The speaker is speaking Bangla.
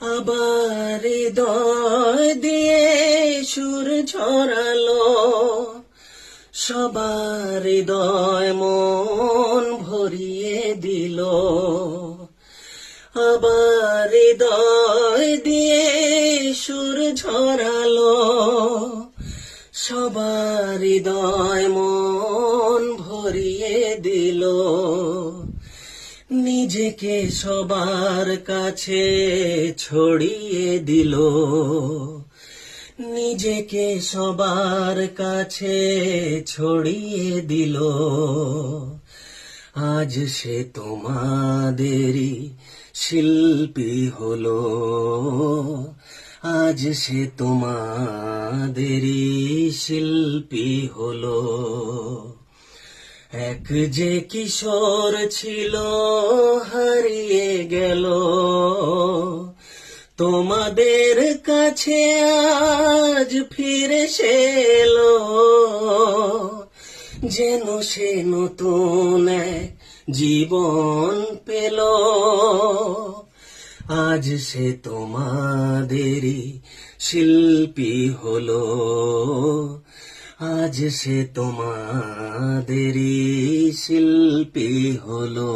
আবার হৃদয় দিয়ে সুর ঝরালো, সবার হৃদয় মন ভরিয়ে দিল। আবার হৃদয় দিয়ে সুর ঝরালো, সবার হৃদয় মন ভরিয়ে দিল। নিজেকে সবার কাছে ছড়িয়ে দিল, নিজেকে সবার কাছে ছড়িয়ে দিল। আজ সে তোমাদেরই শিল্পী হলো, আজ সে তোমাদেরই শিল্পী হলো। এক যে কিশোর ছিল হারিয়ে গেল, তোমাদের কাছে আজ ফিরে এলো। যেন সে নতুন এক জীবন পেল, আজ সে তোমাদেরই শিল্পী হলো, আজ সে তোমাদেরই শিল্পী হলো।